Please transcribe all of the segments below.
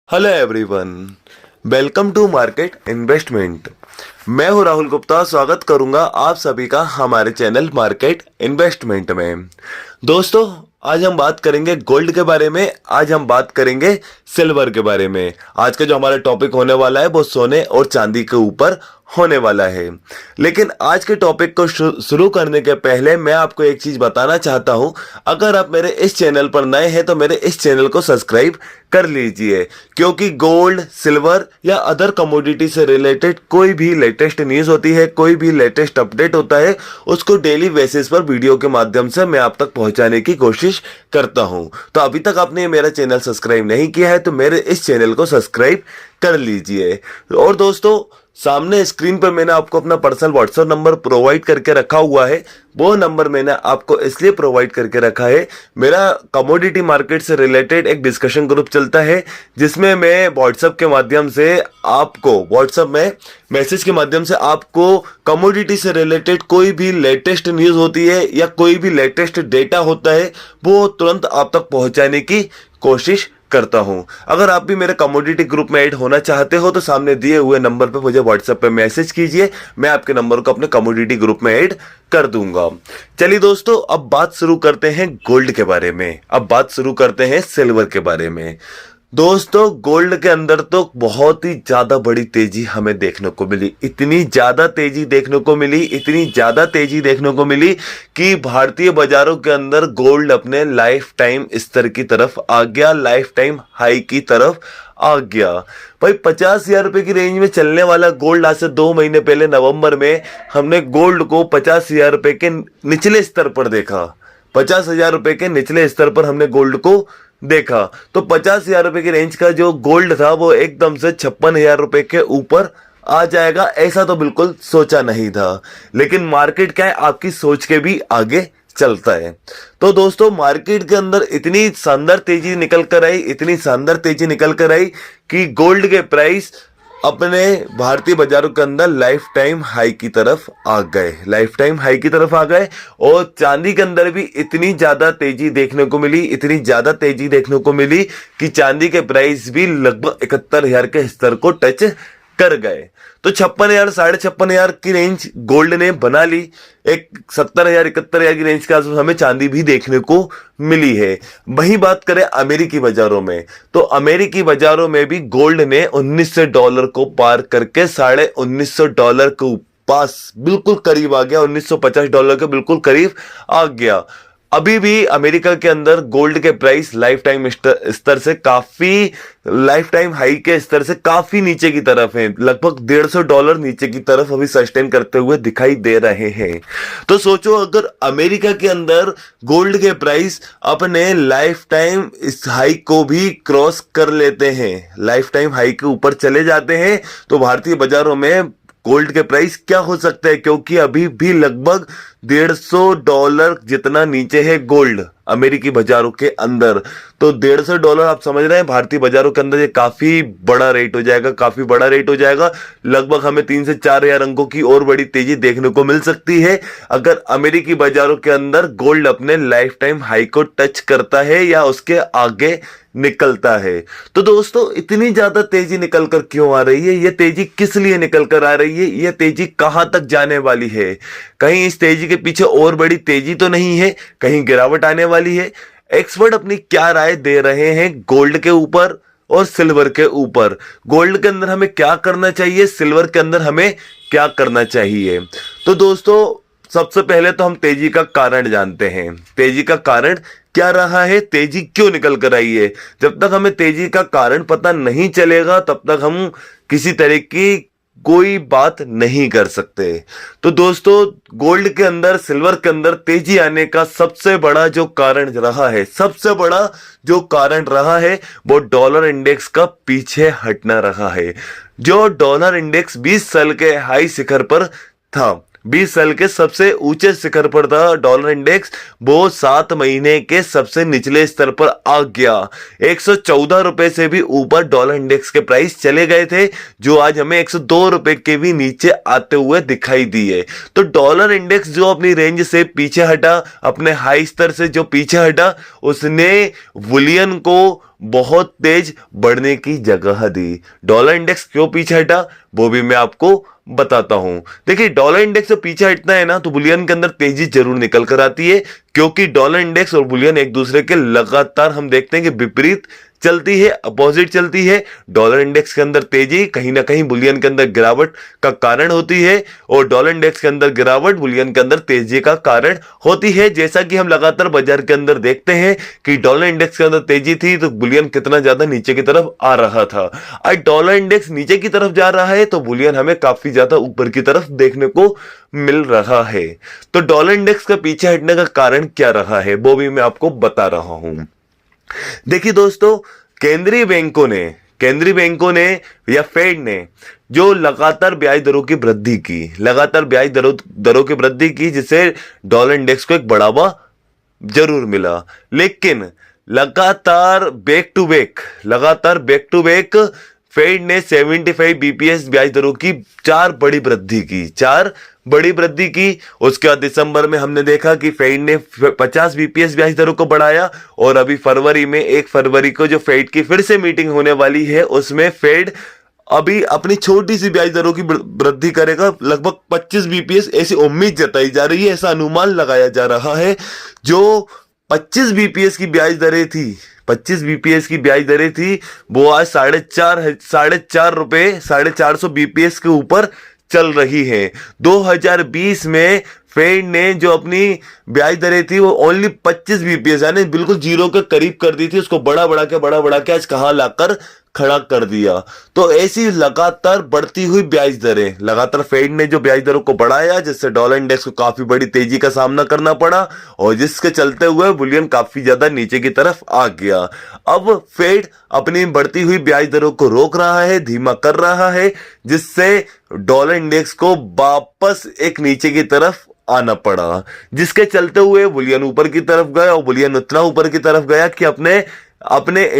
Hello everyone, welcome to market investment. मैं हूं राहुल गुप्ता। स्वागत करूंगा आप सभी का हमारे चैनल मार्केट इन्वेस्टमेंट में। दोस्तों, आज हम बात करेंगे गोल्ड के बारे में, आज हम बात करेंगे सिल्वर के बारे में। आज का जो हमारा टॉपिक होने वाला है वो सोने और चांदी के ऊपर होने वाला है। लेकिन आज के टॉपिक को शुरू करने के पहले मैं आपको एक चीज बताना चाहता हूं। अगर आप मेरे इस चैनल पर नए हैं तो मेरे इस चैनल को सब्सक्राइब कर लीजिए, क्योंकि गोल्ड, सिल्वर या अदर कमोडिटी से रिलेटेड कोई भी लेटेस्ट न्यूज होती है, कोई भी लेटेस्ट अपडेट होता है, उसको डेली बेसिस पर वीडियो के माध्यम से मैं आप तक पहुंचाने की कोशिश करता हूं। तो अभी तक आपने मेरा चैनल सब्सक्राइब नहीं किया है तो मेरे इस चैनल को सब्सक्राइब कर लीजिए। और दोस्तों, सामने स्क्रीन पर मैंने आपको अपना पर्सनल व्हाट्सएप नंबर प्रोवाइड करके रखा हुआ है। वो नंबर मैंने आपको इसलिए प्रोवाइड करके रखा है, मेरा कमोडिटी मार्केट से रिलेटेड एक डिस्कशन ग्रुप चलता है, जिसमें मैं व्हाट्सएप के माध्यम से आपको व्हाट्सएप में मैसेज के माध्यम से आपको कमोडिटी से रिलेटेड कोई भी लेटेस्ट न्यूज होती है या कोई भी लेटेस्ट डेटा होता है वो तुरंत आप तक पहुंचाने की कोशिश करता हूं। अगर आप भी मेरे कमोडिटी ग्रुप में ऐड होना चाहते हो तो सामने दिए हुए नंबर पे मुझे व्हाट्सएप पे मैसेज कीजिए, मैं आपके नंबर को अपने कमोडिटी ग्रुप में ऐड कर दूंगा। चलिए दोस्तों, अब बात शुरू करते हैं गोल्ड के बारे में, अब बात शुरू करते हैं सिल्वर के बारे में। दोस्तों, गोल्ड के अंदर तो बहुत ही ज्यादा बड़ी तेजी हमें देखने को मिली, इतनी ज्यादा तेजी देखने को मिली, इतनी ज्यादा तेजी देखने को मिली कि भारतीय बाजारों के अंदर गोल्ड अपने लाइफ टाइम स्तर की तरफ आ गया, लाइफ टाइम हाई की तरफ आ गया। भाई, 50,000 रुपए की रेंज में चलने वाला गोल्ड आज से 2 महीने पहले नवंबर में हमने गोल्ड को 50,000 रुपए के निचले स्तर पर देखा। 50,000 रुपए के निचले स्तर पर हमने गोल्ड को देखा तो 50,000 रुपए की रेंज का जो गोल्ड था वो एकदम से 56,000 रुपए के ऊपर आ जाएगा, ऐसा तो बिल्कुल सोचा नहीं था। लेकिन मार्केट क्या है, आपकी सोच के भी आगे चलता है। तो दोस्तों, मार्केट के अंदर इतनी शानदार तेजी निकल कर आई, इतनी शानदार तेजी निकल कर आई कि गोल्ड के प्राइस अपने भारतीय बाजारों के अंदर लाइफ टाइम हाई की तरफ आ गए, लाइफ टाइम हाई की तरफ आ गए। और चांदी के अंदर भी इतनी ज्यादा तेजी देखने को मिली, इतनी ज्यादा तेजी देखने को मिली कि चांदी के प्राइस भी लगभग 71,000 के स्तर को टच कर गए। तो 56,000, 56,500 की रेंज गोल्ड ने बना ली। एक 70,000, 71,000 की रेंज के आसपास हमें चांदी भी देखने को मिली है। वही बात करें अमेरिकी बाजारों में, तो अमेरिकी बाजारों में भी गोल्ड ने $1,900 को पार करके $1,950 के पास बिल्कुल करीब आ गया, $1,950 के बिल्कुल करीब आ गया। अभी भी अमेरिका के अंदर गोल्ड के प्राइस लाइफ टाइम स्तर से काफी, लाइफ टाइम हाई के स्तर से काफी नीचे की तरफ है, लगभग $150 नीचे की तरफ अभी सस्टेन करते हुए दिखाई दे रहे हैं। तो सोचो, अगर अमेरिका के अंदर गोल्ड के प्राइस अपने लाइफ टाइम इस हाई को भी क्रॉस कर लेते हैं, लाइफ टाइम हाई के ऊपर चले जाते हैं, तो भारतीय बाजारों में गोल्ड के प्राइस क्या हो सकता है, क्योंकि अभी भी लगभग $150 जितना नीचे है गोल्ड अमेरिकी बाजारों के अंदर। तो $150 आप समझ रहे हैं, भारतीय बाजारों के अंदर ये काफी बड़ा रेट हो जाएगा, काफी बड़ा रेट हो जाएगा। लगभग हमें 3 से 4,000 अंकों की और बड़ी तेजी देखने को मिल सकती है अगर अमेरिकी बाजारों के अंदर गोल्ड अपने लाइफ टाइम हाई को टच करता है या उसके आगे निकलता है। तो दोस्तों, इतनी ज्यादा तेजी निकल कर क्यों आ रही है, ये तेजी किस लिए निकल कर आ रही है, ये तेजी कहां तक जाने वाली है? कहीं इस तेजी के पीछे और बड़ी तेजी तो नहीं है, कहीं गिरावट आने वाली है? एक्सपर्ट अपनी क्या राय दे रहे हैं गोल्ड के ऊपर और सिल्वर के ऊपर? गोल्ड के अंदर हमें क्या करना चाहिए, सिल्वर के अंदर हमें क्या करना चाहिए? तो दोस्तों, सबसे पहले तो हम तेजी का कारण जानते हैं। तेजी का कारण क्या रहा है, तेजी क्यों निकल कर आई है? जब तक हमें तेजी का कारण पता नहीं चलेगा तब तक हम किसी तरह की कोई बात नहीं कर सकते। तो दोस्तों, गोल्ड के अंदर, सिल्वर के अंदर तेजी आने का सबसे बड़ा जो कारण रहा है, सबसे बड़ा जो कारण रहा है वो डॉलर इंडेक्स का पीछे हटना रहा है। जो डॉलर इंडेक्स 20 साल के हाई शिखर पर था, 20 साल के सबसे ऊंचे शिखर पर था डॉलर इंडेक्स, वो 7 महीने के सबसे निचले स्तर पर आ गया। 114 रुपए से भी ऊपर डॉलर इंडेक्स के प्राइस चले गए थे, जो आज हमें 102 रुपए के भी नीचे आते हुए दिखाई दिए। तो डॉलर इंडेक्स जो अपनी रेंज से पीछे हटा, अपने हाई स्तर से जो पीछे हटा, उसने बुलियन को बहुत तेज बढ़ने की जगह दी। डॉलर इंडेक्स क्यों पीछे हटा वो भी मैं आपको बताता हूं। देखिए डॉलर इंडेक्स से पीछे हटना है ना तो बुलियन के अंदर तेजी जरूर निकल कर आती है, क्योंकि डॉलर इंडेक्स और बुलियन एक दूसरे के लगातार हम देखते हैं कि विपरीत चलती है, अपोजिट चलती है। डॉलर इंडेक्स के अंदर तेजी कहीं ना कहीं बुलियन के अंदर गिरावट का कारण होती है, और डॉलर इंडेक्स के अंदर गिरावट बुलियन के अंदर तेजी का कारण होती है। जैसा कि हम लगातार बाजार के अंदर देखते हैं कि डॉलर इंडेक्स के अंदर तेजी थी तो बुलियन कितना ज्यादा नीचे की तरफ आ रहा था। आज डॉलर इंडेक्स नीचे की तरफ जा रहा है तो बुलियन हमें काफी ज्यादा ऊपर की तरफ देखने को मिल रहा है। तो डॉलर इंडेक्स का पीछे हटने का कारण क्या रहा है वो भी मैं आपको बता रहा हूं। देखिए दोस्तों, केंद्रीय बैंकों ने या फेड ने जो लगातार ब्याज दरों की वृद्धि की, लगातार ब्याज दरों की वृद्धि की, जिससे डॉलर इंडेक्स को एक बढ़ावा जरूर मिला। लेकिन लगातार बैक टू बैक फेड ने 75 बीपीएस ब्याज दरों की चार बड़ी वृद्धि की। उसके बाद दिसंबर में हमने देखा कि फेड ने 50 बीपीएस ब्याज दरों को बढ़ाया, और अभी फरवरी में 1 फरवरी को जो फेड की फिर से मीटिंग होने वाली है उसमें फेड अभी अपनी छोटी सी ब्याज दरों की वृद्धि करेगा, लगभग 25 बीपीएस, ऐसी उम्मीद जताई जा रही है, ऐसा अनुमान लगाया जा रहा है। जो 25 बीपीएस की ब्याज दरें थी वो आज 4.5 रुपए 450 बीपीएस के ऊपर चल रही है। 2020 में फेड ने जो अपनी ब्याज दरें थी वो ओनली 25 बीपीएस यानी बिल्कुल जीरो के करीब कर दी थी, उसको बड़ा बढ़ा के आज कहां लाकर खड़ा कर दिया। तो ऐसी लगातार बढ़ती हुई ब्याज दरें, लगातार फेड ने जो ब्याज दरों को बढ़ाया, जिससे डॉलर इंडेक्स को काफी बड़ी तेजी का सामना करना पड़ा, और जिसके चलते हुए बुलियन काफी ज्यादा नीचे की तरफ आ गया। अब फेड अपनी बढ़ती हुई ब्याज दरों को रोक रहा है, धीमा कर रहा है, जिससे डॉलर इंडेक्स को वापस एक नीचे की तरफ आना पड़ा, जिसके चलते हुए बुलियन ऊपर की तरफ गया, और बुलियन उतना ऊपर की तरफ गया कि अपने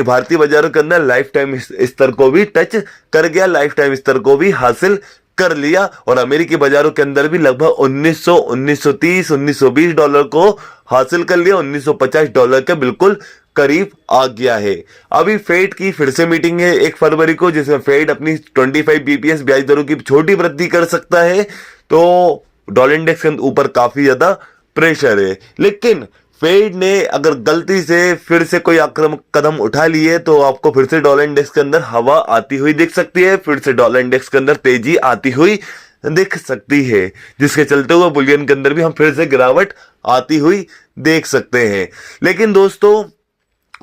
भारतीय बाजारों के अंदर लाइफ टाइम स्तर को भी टच कर गया, लाइफ टाइम स्तर को भी हासिल कर लिया, और अमेरिकी बाजारों के अंदर भी लगभग 1930 1920 डॉलर को हासिल कर लिया, 1950 डॉलर के बिल्कुल करीब आ गया है। अभी फेड की फिर से मीटिंग है 1 फरवरी को, जिसमें फेड अपनी 25 बीपीएस ब्याज दरों की छोटी वृद्धि कर सकता है। तो डॉलर इंडेक्स के ऊपर काफी ज्यादा प्रेशर है, लेकिन फेड ने अगर गलती से फिर से कोई आक्रामक कदम उठा लिए तो आपको फिर से डॉलर इंडेक्स के अंदर हवा आती हुई दिख सकती है, फिर से डॉलर इंडेक्स के अंदर तेजी आती हुई दिख सकती है, जिसके चलते हुए बुलियन के अंदर भी हम फिर से गिरावट आती हुई देख सकते हैं। लेकिन दोस्तों,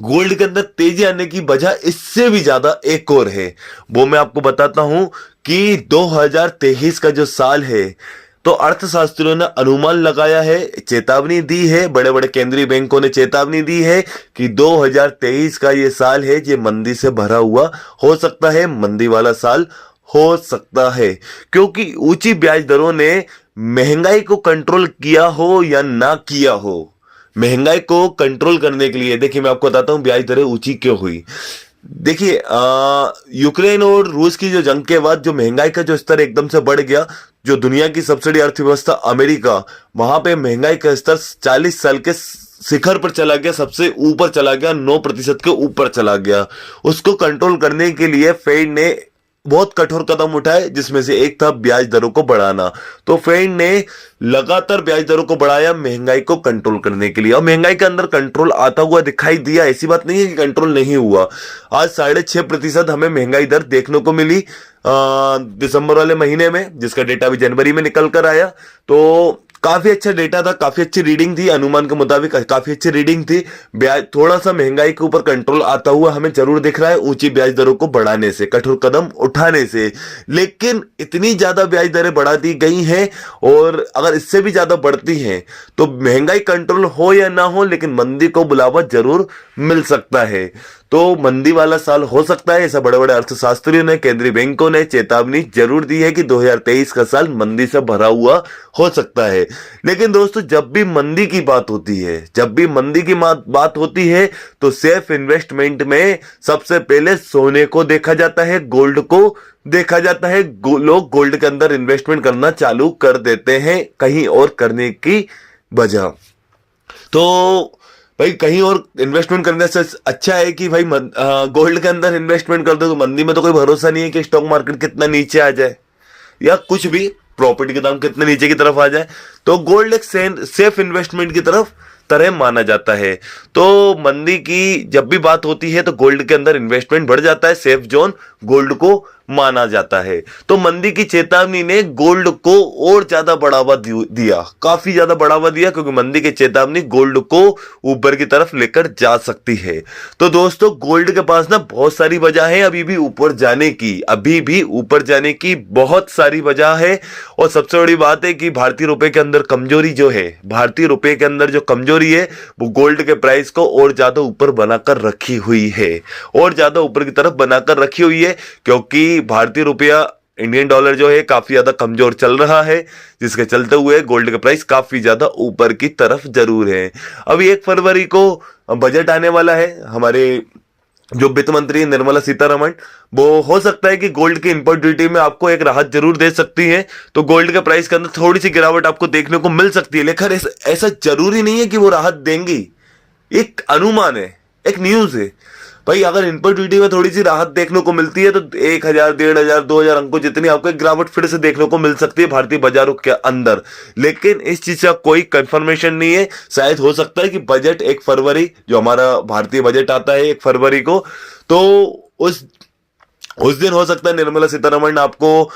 गोल्ड के अंदर तेजी आने की वजह इससे भी ज्यादा एक और है, वो मैं आपको बताता हूं कि 2023 का जो साल है, तो अर्थशास्त्रियों ने अनुमान लगाया है, चेतावनी दी है, बड़े बड़े केंद्रीय बैंकों ने चेतावनी दी है कि 2023 का ये साल है, ये मंदी से भरा हुआ हो सकता है, मंदी वाला साल हो सकता है, क्योंकि ऊंची ब्याज दरों ने महंगाई को कंट्रोल किया हो या ना किया हो, महंगाई को कंट्रोल करने के लिए देखिए मैं आपको बताता हूं ब्याज दरें ऊंची क्यों हुई। देखिए यूक्रेन और रूस की जो जंग के बाद जो महंगाई का जो स्तर एकदम से बढ़ गया, जो दुनिया की सबसे बड़ी अर्थव्यवस्था अमेरिका, वहां पे महंगाई का स्तर 40 साल के शिखर पर चला गया, सबसे ऊपर चला गया, 9% के ऊपर चला गया। उसको कंट्रोल करने के लिए फेड ने बहुत कठोर कदम उठाए, जिसमें से एक था ब्याज दरों को बढ़ाना। तो फेड ने लगातार ब्याज दरों को बढ़ाया महंगाई को कंट्रोल करने के लिए, और महंगाई के अंदर कंट्रोल आता हुआ दिखाई दिया, ऐसी बात नहीं है कि कंट्रोल नहीं हुआ। आज 6.5% हमें महंगाई दर देखने को मिली दिसंबर वाले महीने में, जिसका डेटा भी जनवरी में निकल कर आया। तो काफी अच्छा डेटा था, काफी अच्छी रीडिंग थी, अनुमान के मुताबिक काफी अच्छी रीडिंग थी। ब्याज थोड़ा सा महंगाई के ऊपर कंट्रोल आता हुआ हमें जरूर दिख रहा है, ऊंची ब्याज दरों को बढ़ाने से, कठोर कदम उठाने से। लेकिन इतनी ज्यादा ब्याज दरें बढ़ा दी गई हैं, और अगर इससे भी ज्यादा बढ़ती हैं तो महंगाई कंट्रोल हो या ना हो, लेकिन मंदी को बुलावा जरूर मिल सकता है। तो मंदी वाला साल हो सकता है, ऐसा बड़े बड़े अर्थशास्त्रियों ने, केंद्रीय बैंकों ने चेतावनी जरूर दी है कि 2023 का साल मंदी से भरा हुआ हो सकता है। लेकिन दोस्तों, जब भी मंदी की बात होती है तो सेफ इन्वेस्टमेंट में सबसे पहले सोने को देखा जाता है, गोल्ड को देखा जाता है। लोग गोल्ड के अंदर इन्वेस्टमेंट करना चालू कर देते हैं कहीं और करने की वजह। तो भाई कहीं और इन्वेस्टमेंट करने से अच्छा है कि भाई गोल्ड के अंदर इन्वेस्टमेंट कर दो। तो मंदी में तो कोई भरोसा नहीं है कि स्टॉक मार्केट कितना नीचे आ जाए या कुछ भी प्रॉपर्टी के दाम कितने नीचे की तरफ आ जाए। तो गोल्ड एक सेफ इन्वेस्टमेंट की तरह माना जाता है। तो मंदी की जब भी बात होती है तो गोल्ड के अंदर इन्वेस्टमेंट बढ़ जाता है, सेफ जोन गोल्ड को माना जाता है। तो मंदी की चेतावनी ने गोल्ड को और ज्यादा बढ़ावा दिया, काफी ज्यादा बढ़ावा दिया, क्योंकि मंदी की चेतावनी गोल्ड को ऊपर की तरफ लेकर जा सकती है। तो दोस्तों गोल्ड के पास ना बहुत सारी वजह है अभी भी ऊपर जाने की, बहुत सारी वजह है। और सबसे बड़ी बात है कि भारतीय रुपए के अंदर कमजोरी जो है, भारतीय रुपए के अंदर जो कमजोरी है वो गोल्ड के प्राइस को और ज्यादा ऊपर बनाकर रखी हुई है, और ज्यादा ऊपर की तरफ बनाकर रखी हुई है, क्योंकि भारतीय रुपया इंडियन डॉलर जो है काफी ज्यादा कमजोर चल रहा है, जिसके चलते हुए गोल्ड का प्राइस काफी ज्यादा ऊपर की तरफ जरूर है। अभी 1 फरवरी को बजट आने वाला है, हमारे जो वित्त मंत्री निर्मला सीतारमण, वो हो सकता है कि गोल्ड की इंपोर्ट ड्यूटी में आपको एक राहत जरूर दे सकती है। तो गोल्ड के प्राइस के अंदर थोड़ी सी गिरावट आपको देखने को मिल सकती है, लेकिन ऐसा जरूरी नहीं है कि वो राहत देंगी। एक अनुमान है, एक न्यूज है भाई। अगर इनपुट ड्यूटी में थोड़ी सी राहत देखने को मिलती है तो 1,000, 1,500, 2,000 अंकों जितनी आपको एक गिरावट फिर से देखने को मिल सकती है भारतीय बाजारों के अंदर। लेकिन इस चीज का कोई कंफर्मेशन नहीं है। शायद हो सकता है कि बजट 1 फरवरी, जो हमारा भारतीय बजट आता है 1 फरवरी को, तो उस दिन हो सकता है निर्मला सीतारमण आपको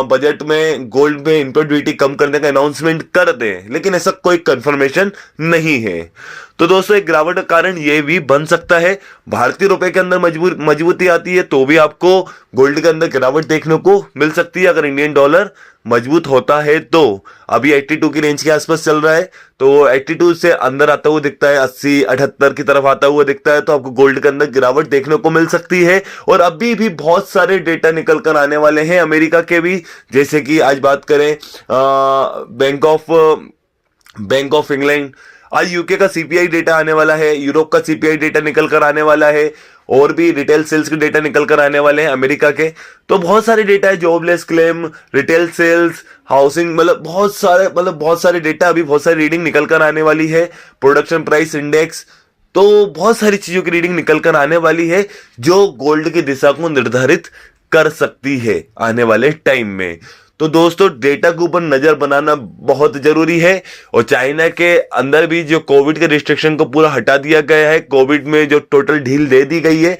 बजट में गोल्ड में इंपोर्ट ड्यूटी कम करने का अनाउंसमेंट कर दें, लेकिन ऐसा कोई कंफर्मेशन नहीं है। तो दोस्तों एक गिरावट का कारण यह भी बन सकता है, भारतीय रुपए के अंदर मजबूती आती है तो भी आपको गोल्ड के अंदर गिरावट देखने को मिल सकती है। अगर इंडियन डॉलर मजबूत होता है तो अभी 82 की रेंज के आसपास चल रहा है, तो 82 से अंदर आता हुआ दिखता है, 80, 78 की तरफ आता हुआ दिखता है, तो आपको गोल्ड के अंदर गिरावट देखने को मिल सकती है। और अभी भी बहुत सारे डेटा निकल कर आने वाले हैं अमेरिका के भी, जैसे कि आज बात करें बैंक ऑफ इंग्लैंड, आज यूके का सीपीआई डेटा आने वाला है, यूरोप का सीपीआई डेटा निकल कर आने वाला है, और भी रिटेल सेल्स के डेटा निकल कर आने वाले हैं अमेरिका के। तो बहुत सारे डेटा है, jobless claim, retail sales, housing, मतलब बहुत सारे डेटा, अभी बहुत सारी रीडिंग निकल कर आने वाली है, प्रोडक्शन प्राइस इंडेक्स, तो बहुत सारी चीजों की रीडिंग निकल कर आने वाली है जो गोल्ड की दिशा को निर्धारित कर सकती है आने वाले टाइम में। तो दोस्तों डेटा के ऊपर नजर बनाना बहुत जरूरी है। और चाइना के अंदर भी जो कोविड के रिस्ट्रिक्शन को पूरा हटा दिया गया है, कोविड में जो टोटल ढील दे दी गई है,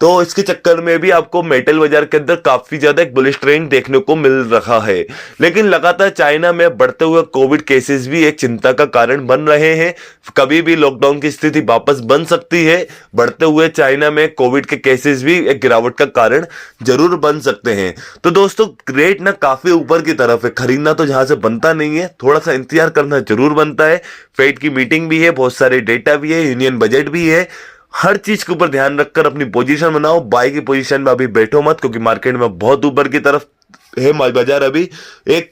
तो इसके चक्कर में भी आपको मेटल बाजार के अंदर काफी ज्यादा एक बुलिश ट्रेंड देखने को मिल रहा है। लेकिन लगातार चाइना में बढ़ते हुए कोविड केसेस भी एक चिंता का कारण बन रहे हैं, कभी भी लॉकडाउन की स्थिति वापस बन सकती है। बढ़ते हुए चाइना में कोविड के केसेस भी एक गिरावट का कारण जरूर बन सकते हैं। तो दोस्तों रेट ना काफी ऊपर की तरफ है, खरीदना तो जहां से बनता नहीं है, थोड़ा सा इंतजार करना जरूर बनता है। फेड की मीटिंग भी है, बहुत सारे डेटा भी है, यूनियन बजट भी है, हर चीज के ऊपर ध्यान रखकर अपनी पोजीशन बनाओ। बाई की पोजीशन में अभी बैठो मत, क्योंकि मार्केट में बहुत ऊपर की तरफ है बाजार। अभी एक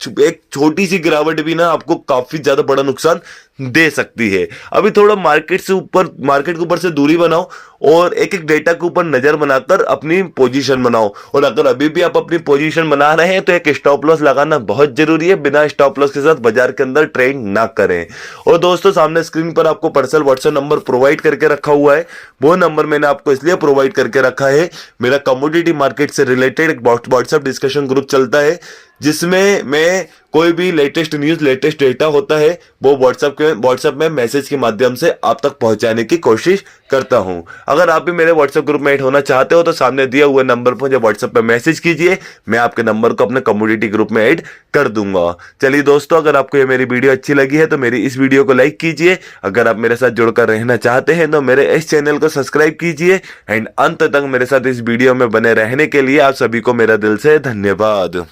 छोटी सी गिरावट भी ना आपको काफी ज्यादा बड़ा नुकसान दे सकती है। अभी थोड़ा मार्केट के ऊपर से दूरी बनाओ और एक एक डेटा के ऊपर नजर बनाकर अपनी पोजीशन बनाओ। और अगर अभी भी आप अपनी पोजीशन बना रहे हैं तो एक स्टॉप लॉस लगाना बहुत जरूरी है। बिना स्टॉप लॉस के साथ बाजार के अंदर ट्रेड ना करें। और दोस्तों सामने स्क्रीन पर आपको पर्सनल व्हाट्सएप नंबर प्रोवाइड करके रखा हुआ है, वो नंबर मैंने आपको इसलिए प्रोवाइड करके रखा है, मेरा कमोडिटी मार्केट से रिलेटेड एक व्हाट्सएप डिस्कशन ग्रुप चलता है, जिसमें मैं कोई भी लेटेस्ट न्यूज, लेटेस्ट डेटा होता है वो व्हाट्सएप में मैसेज के माध्यम से आप तक पहुंचाने की कोशिश करता हूं। अगर आप भी मेरे व्हाट्सएप ग्रुप में ऐड होना चाहते हो तो सामने दिए हुए नंबर पर मुझे व्हाट्सएप पे मैसेज कीजिए, मैं आपके नंबर को अपने कम्युनिटी ग्रुप में ऐड कर दूंगा। चलिए दोस्तों, अगर आपको ये मेरी वीडियो अच्छी लगी है तो मेरी इस वीडियो को लाइक कीजिए। अगर आप मेरे साथ जुड़कर रहना चाहते हैं तो मेरे इस चैनल को सब्सक्राइब कीजिए। एंड अंत तक मेरे साथ इस वीडियो में बने रहने के लिए आप सभी को मेरा दिल से धन्यवाद।